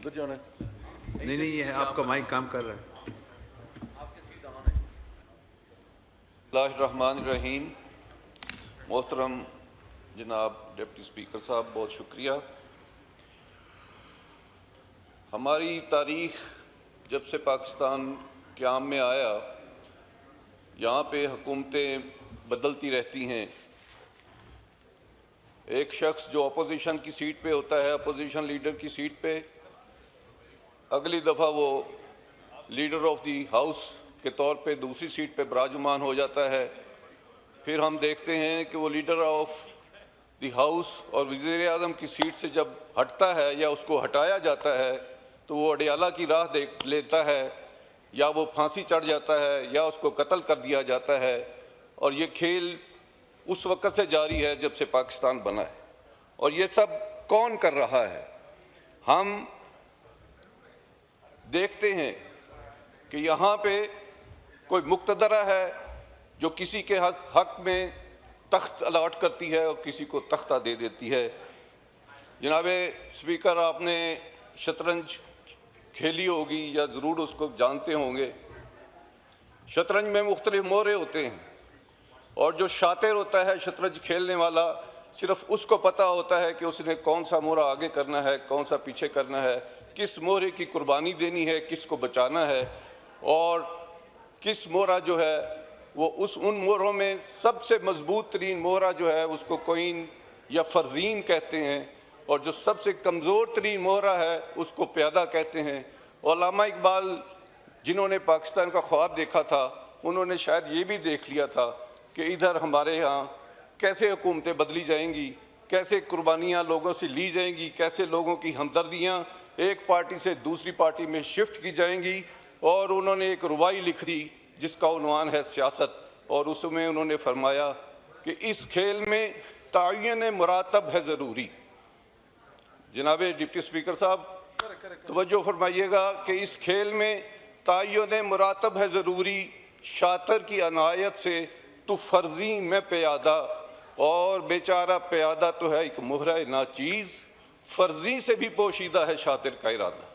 उधर जाना है? नहीं नहीं, ये आपका माइक काम कर रहा है। बिस्मिल्लाहिर्रहमानिर्रहीम। मोहतरम जनाब डिप्टी स्पीकर साहब, बहुत शुक्रिया। हमारी तारीख़ जब से पाकिस्तान क़याम में आया, यहाँ पे हुकूमतें बदलती रहती हैं। एक शख्स जो अपोजिशन की सीट पे होता है, अपोजिशन लीडर की सीट पे, अगली दफ़ा वो लीडर ऑफ दी हाउस के तौर पे दूसरी सीट पे विराजमान हो जाता है। फिर हम देखते हैं कि वो लीडर ऑफ दी हाउस और वज़ीर आज़म की सीट से जब हटता है या उसको हटाया जाता है तो वो अडियाला की राह देख लेता है, या वो फांसी चढ़ जाता है, या उसको कत्ल कर दिया जाता है। और ये खेल उस वक़्त से जारी है जब से पाकिस्तान बना है। और ये सब कौन कर रहा है? हम देखते हैं कि यहाँ पे कोई मुक़तदरा है जो किसी के हक में तख्त अलॉट करती है और किसी को तख्ता दे देती है। जनाब स्पीकर, आपने शतरंज खेली होगी या ज़रूर उसको जानते होंगे। शतरंज में मुख्तलिफ मोहरे होते हैं और जो शातिर होता है शतरंज खेलने वाला, सिर्फ उसको पता होता है कि उसने कौन सा मोहरा आगे करना है, कौन सा पीछे करना है, किस मोहरे की कुर्बानी देनी है, किसको बचाना है, और किस मोहरा जो है वो उन मोहरों में सबसे मजबूत तरीन मोहरा जो है उसको कोइन या फरजीन कहते हैं, और जो सबसे कमज़ोर तरीन मोहरा है उसको प्यादा कहते हैं। उलमा इकबाल जिन्होंने पाकिस्तान का ख्वाब देखा था, उन्होंने शायद ये भी देख लिया था कि इधर हमारे यहाँ कैसे हुकूमतें बदली जाएंगी, कैसे कुर्बानियाँ लोगों से ली जाएंगी, कैसे लोगों की हमदर्दियाँ एक पार्टी से दूसरी पार्टी में शिफ्ट की जाएंगी। और उन्होंने एक रुबाई लिख दी जिसका उन्वान है सियासत, और उसमें उन्होंने फरमाया कि इस खेल में तायन मुरातब है ज़रूरी। जनाब डिप्टी स्पीकर साहब, तवज्जो फरमाइएगा कि इस खेल में तायन मुरातब है ज़रूरी, शातर की अनायत से तो फर्जी में प्यादा, और बेचारा प्यादा तो है एक मोहरा नाचीज़, फर्जी से भी पोशीदा है शातिर का इरादा।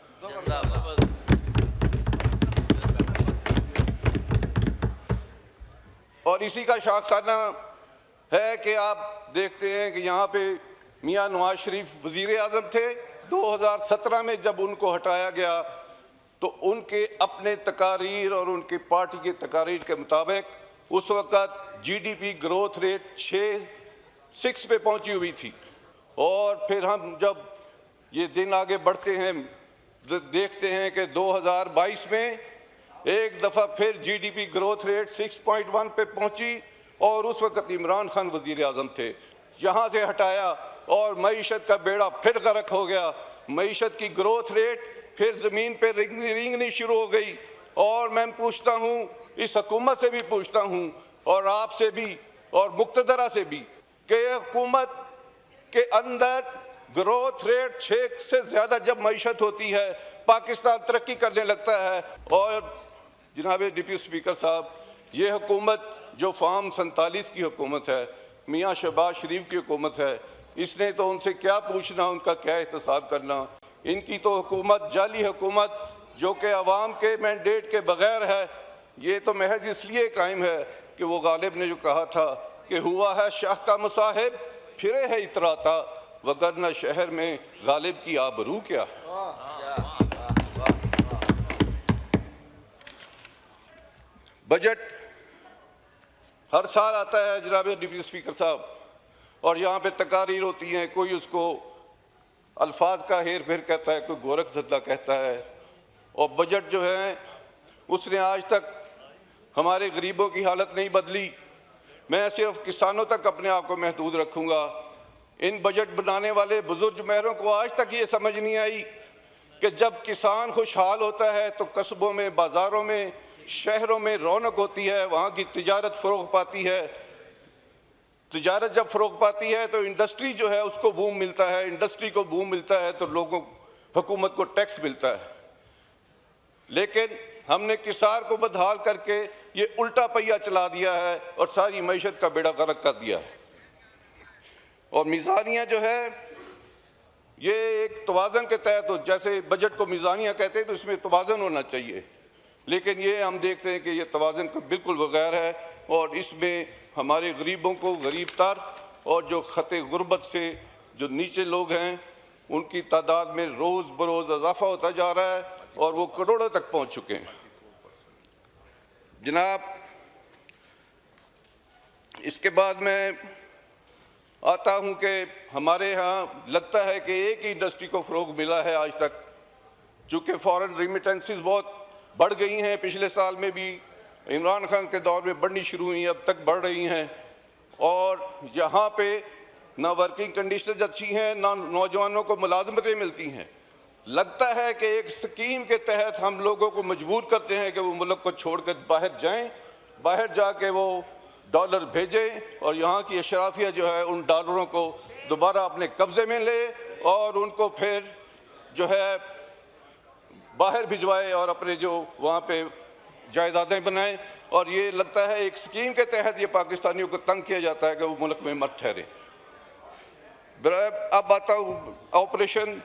और इसी का शाखसाना है कि आप देखते हैं कि यहाँ पे मियाँ नवाज शरीफ वज़ीर आज़म थे। 2017 में जब उनको हटाया गया तो उनके अपने तकारीर और उनकी पार्टी के तकारीर के मुताबिक उस वक़्त GDP ग्रोथ रेट 6 पे पहुँची हुई थी। और फिर हम जब ये दिन आगे बढ़ते हैं देखते हैं कि 2022 में एक दफ़ा फिर GDP ग्रोथ रेट 6.1 पे पहुंची, और उस वक़्त इमरान खान वज़ीर आज़म थे। यहाँ से हटाया और मईशत का बेड़ा फिर गर्क हो गया। मईशत की ग्रोथ रेट फिर ज़मीन पे रेंगनी शुरू हो गई। और मैं पूछता हूँ, इस हुकूमत से भी पूछता हूँ और आपसे भी और मुक़तदरा से भी, कि हुकूमत के अंदर ग्रोथ रेट 6 से ज़्यादा जब मईशत होती है, पाकिस्तान तरक्की करने लगता है। और जनाब डिप्टी स्पीकर साहब, ये हुकूमत जो फार्म 47 की हुकूमत है, मियाँ शहबाज शरीफ की हुकूमत है, इसने तो उनसे क्या पूछना, उनका क्या एहतसाब करना। इनकी तो हुकूमत जाली हुकूमत जो कि अवाम के मैंडेट के बग़ैर है। ये तो महज इसलिए कायम है कि वो गालिब ने जो कहा था कि हुआ है शाह का मुसाहिब फिरे है इतराता, वगरना शहर में गालिब की आबरू क्या। बजट हर साल आता है जनाब डिप्टी स्पीकर साहब, और यहाँ पे तकारीर होती हैं, कोई उसको अल्फाज का हेर फेर कहता है, कोई गोरख धद्दा कहता है। और बजट जो है उसने आज तक हमारे गरीबों की हालत नहीं बदली। मैं सिर्फ किसानों तक अपने आप को महदूद रखूँगा। इन बजट बनाने वाले बुजुर्ग महरों को आज तक ये समझ नहीं आई कि जब किसान खुशहाल होता है तो कस्बों में, बाज़ारों में, शहरों में रौनक होती है, वहाँ की तिजारत फ़रोग़ पाती है। तिजारत जब फ़रोग़ पाती है तो इंडस्ट्री जो है उसको बूम मिलता है, इंडस्ट्री को बूम मिलता है तो लोगों, हुकूमत को टैक्स मिलता है। लेकिन हमने किसार को बदहाल करके ये उल्टा पहिया चला दिया है और सारी मईशत का बेड़ा गर्क कर दिया है। और मीज़ानिया जो है ये एक तवाज़न के तहत हो, जैसे बजट को मीज़ानिया कहते हैं तो इसमें तवाज़न होना चाहिए, लेकिन ये हम देखते हैं कि ये तवाज़न को बिल्कुल बगैर है और इसमें हमारे गरीबों को गरीब तर और जो ख़त गुर्बत से जो नीचे लोग हैं उनकी तादाद में रोज़ बरोज़ इजाफा होता जा रहा है और वो करोड़ों तक पहुँच चुके हैं। जनाब, इसके बाद मैं आता हूं कि हमारे यहाँ लगता है कि एक ही इंडस्ट्री को फ़रोग मिला है आज तक, चूँकि फ़ॉरेन रिमिटेंसेस बहुत बढ़ गई हैं, पिछले साल में भी इमरान खान के दौर में बढ़नी शुरू हुई, अब तक बढ़ रही हैं और यहाँ पे ना वर्किंग कंडीशंस अच्छी हैं, ना नौजवानों को मुलाजमतें मिलती हैं। लगता है कि एक स्कीम के तहत हम लोगों को मजबूर करते हैं कि वो मुल्क को छोड़कर बाहर जाएं, बाहर जाके वो डॉलर भेजें और यहाँ की अशराफिया जो है उन डॉलरों को दोबारा अपने कब्ज़े में ले और उनको फिर जो है बाहर भिजवाए और अपने जो वहाँ पे जायदादें बनाएं। और ये लगता है एक स्कीम के तहत ये पाकिस्तानियों को तंग किया जाता है कि वो मुल्क में मत ठहरे। अब आता हूँ ऑपरेशन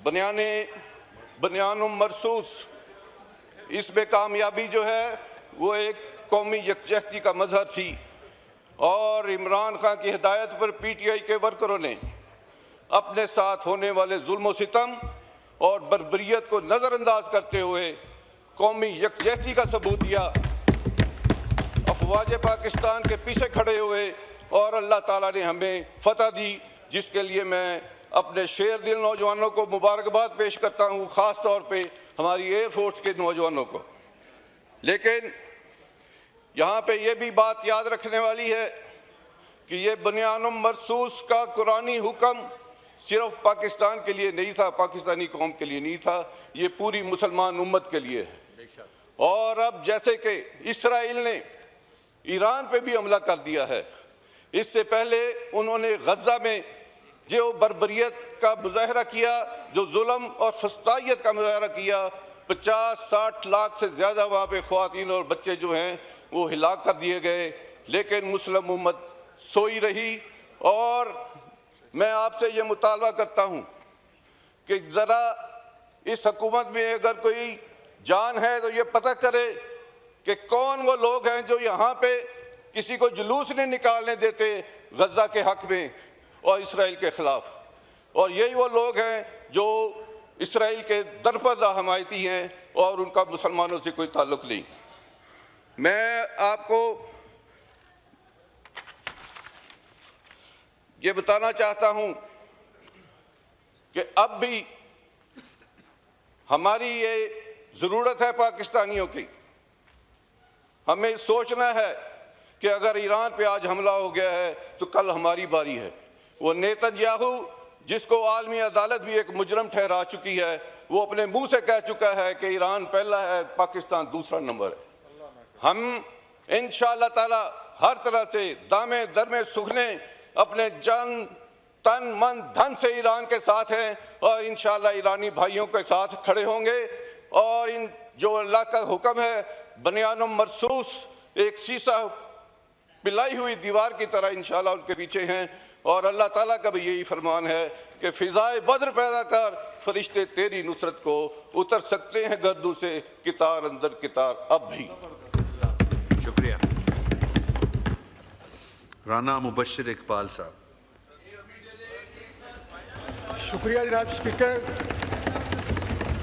बनियान मरसूस, इसमें कामयाबी जो है वो एक कौमी यकजहती का मजहर थी और इमरान खान की हिदायत पर पीटीआई के वर्करों ने अपने साथ होने वाले जुल्म सितम और बर्बरियत को नज़रअंदाज करते हुए कौमी यकजहती का सबूत दिया, अफवाज पाकिस्तान के पीछे खड़े हुए और अल्लाह ताला ने हमें फतह दी, जिसके लिए मैं अपने शेर दिल नौजवानों को मुबारकबाद पेश करता हूँ, ख़ास तौर पे हमारी एयरफोर्स के नौजवानों को। लेकिन यहाँ पे ये भी बात याद रखने वाली है कि ये बनियान मरसूस का कुरानी हुक्म सिर्फ पाकिस्तान के लिए नहीं था, पाकिस्तानी कौम के लिए नहीं था, ये पूरी मुसलमान उम्मत के लिए है। और अब जैसे कि इसराइल ने ईरान पे भी हमला कर दिया है, इससे पहले उन्होंने गज़ा में जो बर्बरियत का मुजाहरा किया, जो जुल्म और फस्तायत का मुजाहरा किया, 50-60 लाख से ज़्यादा वहाँ पे ख़वातीन और बच्चे जो हैं वो हिलाक कर दिए गए, लेकिन मुस्लिम उम्मत सोई रही। और मैं आपसे ये मुतालबा करता हूँ कि ज़रा इस हुकूमत में अगर कोई जान है तो ये पता करे कि कौन वो लोग हैं जो यहाँ पे किसी को जुलूस नहीं निकालने देते गज़ा के हक़ में और इसराइल के ख़िलाफ़, और यही वो लोग हैं जो इसराइल के दरपदा हमायती हैं और उनका मुसलमानों से कोई ताल्लुक़ नहीं। मैं आपको ये बताना चाहता हूँ कि अब भी हमारी ये ज़रूरत है पाकिस्तानियों की, हमें सोचना है कि अगर ईरान पे आज हमला हो गया है तो कल हमारी बारी है। वो नेतन्याहू जिसको आलमी अदालत भी एक मुजरम ठहरा चुकी है, वो अपने मुंह से कह चुका है कि ईरान पहला है, पाकिस्तान दूसरा नंबर है। हम इंशाअल्लाह ताला हर तरह से दामे दरमे सुखने अपने जान तन मन धन से ईरान के साथ हैं और इंशाअल्लाह ईरानी भाइयों के साथ खड़े होंगे। और इन जो अल्लाह का हुक्म है बनियान मरसूस एक शीशा पिलाई हुई दीवार की तरह इंशाअल्लाह उनके पीछे हैं और अल्लाह ताला का भी यही फरमान है कि फ़िज़ाए बद्र पैदा कर, फरिश्ते तेरी नुसरत को उतर सकते हैं गर्दू से कितार अंदर कितार अब भी। शुक्रिया। राना मुबश्शिर इकबाल साहब। शुक्रिया जनाब स्पीकर।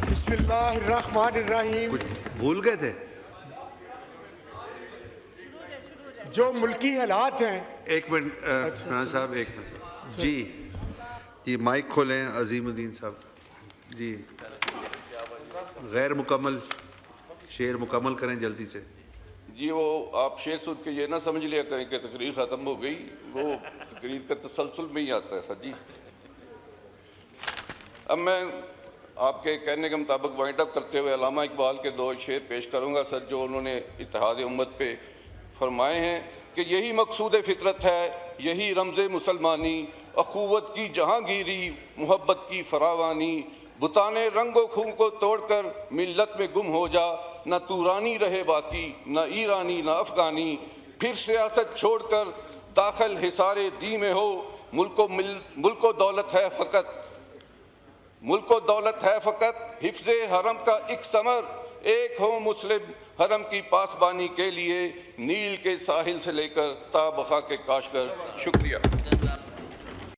बिस्मिल्लाहिर्रहमानिर्रहीम। कुछ भूल गए थे? जो मुल्की हालात हैं। एक मिनट राना साहब, एक मिनट जी जी माइक खोलें अजीमुद्दीन साहब जी। गैर मुकम्मल शेर मुकम्मल करें जल्दी से जी। वो आप शेर सुन के ये ना समझ लिया करें कि तकरीर ख़त्म हो गई, वो तकरीर का तसलसल में ही आता है सर जी। अब मैं आपके कहने के मुताबिक वाइंड अप करते हुए अल्लामा इकबाल के दो शेर पेश करूँगा सर, जो उन्होंने इत्तेहाद उम्मत पे फरमाए हैं कि यही मकसूद फितरत है, यही रमज़ मुसलमानी, अखुवत की जहाँगीरी, मोहब्बत की फरावानी, बुताने रंगो खून को तोड़कर मिल्लत में गुम हो जा, न तू रानी रहे बाकी, न ईरानी न अफ़गानी, फिर सियासत छोड़कर दाखिल हिसारे दी में हो, मुल्को दौलत है फ़कत, मुल्क को दौलत है फ़कत हिफ्ज़े हरम का एक समर, एक हो मुस्लिम हरम की पासबानी के लिए नील के साहिल से लेकर ता बखा के काशगर। शुक्रिया।